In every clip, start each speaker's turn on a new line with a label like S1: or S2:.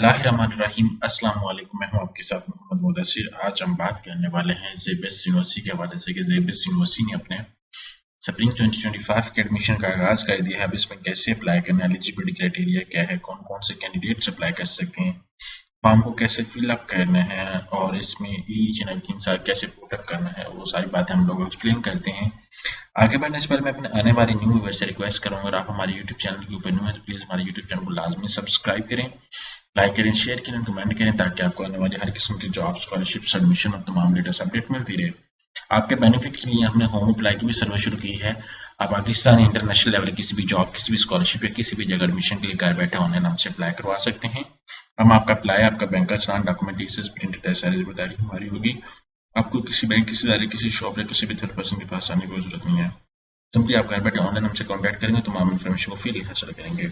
S1: बिस्मिल्लाहिर्रहमानिर्रहीम। अस्सलाम वालेकुम। मैं हूं आपके साथ मोहम्मद मुदस्सिर। आज हम बात करने वाले हैं जेबीएस यूनिवर्सिटी के हवाले से कि जेबीएस यूनिवर्सिटी ने अपने स्प्रिंग 2025 के एडमिशन का आगाज कर दिया है। अब इसमें कैसे अप्लाई करना है, एलिजिबिलिटी क्राइटेरिया क्या है, कौन कौन से कैंडिडेट्स अप्लाई कर सकते हैं, फॉर्म को कैसे फिलअप करना है और इसमें ईच एंड एवरीथिंग सारा कैसे पुटअप करना है, वो सारी बातें हम लोग एक्सप्लेन करते हैं। आगे बढ़ने से पहले मैं अपने आने वाले न्यू व्यूअर से रिक्वेस्ट करूंगा, अगर आप हमारे यूट्यूब चैनल के ऊपर न्यू है तो प्लीज़ हमारे यूट्यूब चैनल को लाजमी सब्सक्राइब करें, लाइक करें, शेयर करें, कमेंट करें, ताकि आपको आने वाली हर किस्म की जॉब, स्कॉलरशिप, एडमिशन और तमाम लेटेस्ट अपडेट मिलती रहे। आपके बेनिफिट के लिए हमने होम अप्लाई की भी सर्विस शुरू की है। आप पाकिस्तान इंटरनेशनल लेवल किसी भी जॉब, किसी भी स्कॉलरशिप या किसी भी जगह एडमिशन के लिए घर बैठे ऑनलाइन हमसे अप्लाई करवा सकते हैं। हम आपका अप्लाई, आपका बैंक का चलान, डॉक्यूमेंटेशन, प्रिंटेड सारी जिम्मेदारी हमारी होगी। आपको किसी बैंक, किसी इदारे, किसी शॉप या किसी भी थर्ड पर्सन के पास आने की जरूरत नहीं है। सिंपली आप घर बैठे ऑनलाइन हमसे कॉन्टैक्ट करेंगे, तमाम इन्फॉर्मेशन को फ्रीली हासिल करेंगे।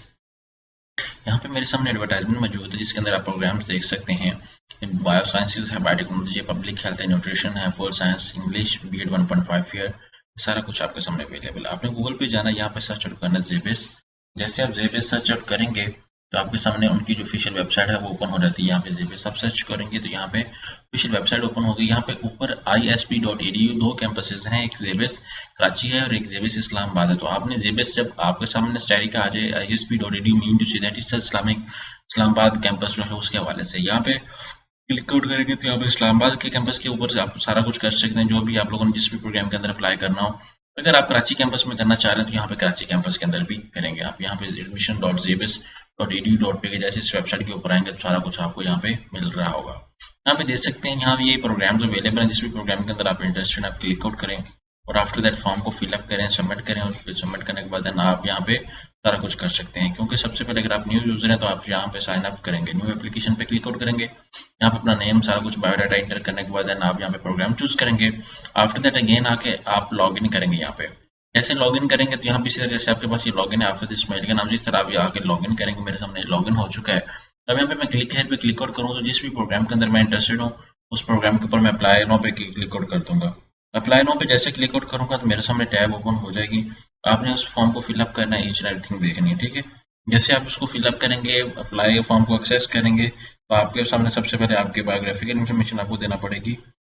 S1: यहाँ पे मेरे सामने एडवर्टाइजमेंट मौजूद है जिसके अंदर आप प्रोग्राम्स देख सकते हैं। बायो साइंसेज है, बायोटेक्नोलॉजी है, पब्लिक हेल्थ है, न्यूट्रिशन है, food science, English, BEd 1.5 year, सारा कुछ आपके सामने अवेलेबल है। आपने गूगल पे जाना है, यहाँ पे सर्च आउट करना है जेबीएस। जैसे आप जेबीएस सर्च आउट करेंगे तो आपके सामने उनकी जो ऑफिशियल वेबसाइट है वो ओपन हो जाती है। यहाँ पे जेबीएस आप सर्च करेंगे तो यहाँ पे ऑफिशियल वेबसाइट ओपन होगी। यहाँ पे ऊपर isp.edu 2 कैंपसेस हैं, एक जेबीएस कराची है और एक जेबीएस इस्लामाबाद है। तो आपने जेबीएस जब आपके सामने स्टडी का आ जाए isp.edu mean to see that it's Islamic Islamabad campus जो है उसके हवाले से यहाँ पे क्लिक आउट करेंगे तो यहाँ पे इस्लामाबाद के कैंपस के ऊपर से आप सारा कुछ कर सकते हैं, जो भी आप लोगों ने जिस भी प्रोग्राम के अंदर अप्लाई करना हो। अगर आप कराची कैंपस में करना चाह रहे हैं तो यहाँ पे कराची कैंपस के अंदर भी करेंगे। आप यहाँ पे admission.jbs.edu.pk जैसे इस वेबसाइट के ऊपर आएंगे तो सारा कुछ आपको यहाँ पे मिल रहा होगा। यहाँ पे देख सकते हैं, यहाँ ये प्रोग्राम्स अवेलेबल हैं। जिस भी प्रोग्राम के अंदर आप इंटरेस्टेड, आप क्लिक आउट करें और आफ्टर दैट फॉर्म को फिलअप करें, सबमिट करें और फिर सबमिट करने के बाद आप यहाँ पे सारा कुछ कर सकते हैं। क्योंकि सबसे पहले अगर आप न्यू यूजर हैं तो आप यहाँ पे साइन अप करेंगे, न्यू एप्लीकेशन पे क्लिक आउट करेंगे, यहाँ पे अपना नेम, सारा कुछ बायोडाटा इंटर करने के बाद आप यहाँ पे प्रोग्राम चूज करेंगे। आफ्टर दैट अगेन आके आप लॉग इन करेंगे। यहाँ पे जैसे लॉग इन करेंगे तो यहाँ पे इसी तरह से आपके पास ये लॉग इन है, आफ्टर दिस मेल का नाम, जिस तरह आप यहाँ आके लॉग इन करेंगे। मेरे सामने लॉग इन हो चुका है। अब यहाँ पे मैं क्लिक है पे क्लिक आउट करूँ तो जिस भी प्रोग्राम के अंदर मैं इंटरेस्टेड हूँ उस प्रोग्राम के ऊपर मैं अप्लाई नाउ पे क्लिक आउट कर दूंगा। अप्लाई नाउ पे जैसे क्लिक आउट करूंगा तो मेरे सामने टैब ओपन हो जाएगी। आपने उस फॉर्म को फिलअप करना है, ईच एंड एवरीथिंग देखनी है, ठीक है। जैसे आप उसको फिलअप करेंगे, अप्लाई फॉर्म को एक्सेस करेंगे तो आपके सामने सबसे पहले आपके बायोग्राफिकल इन्फॉर्मेशन आपको देना पड़ेगी,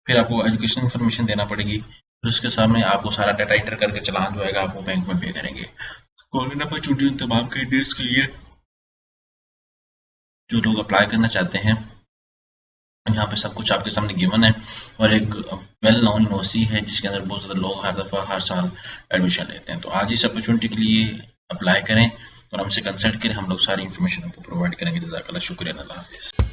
S1: फिर आपको एजुकेशन इन्फॉर्मेशन देना पड़ेगी, फिर उसके सामने आपको सारा डाटा इंटर करके चलान जो आएगा आपको बैंक में पे करेंगे। गोल्डन अपॉर्चुनिटी तमाम कैंडिडेट्स के लिए जो लोग अप्लाई करना चाहते हैं। यहाँ पे सब कुछ आपके सामने गिवन है और एक वेल नोन यूनिवर्सिटी है जिसके अंदर बहुत ज़्यादा लोग हर दफ़ा हर साल एडमिशन लेते हैं। तो आज इस अपॉर्चुनिटी के लिए अप्लाई करें और हमसे कंसल्ट करें, हम लोग सारी इन्फॉर्मेशन आपको प्रोवाइड करेंगे। जज़ाकल्लाह, शुक्रिया, अल्लाह हाफिज़।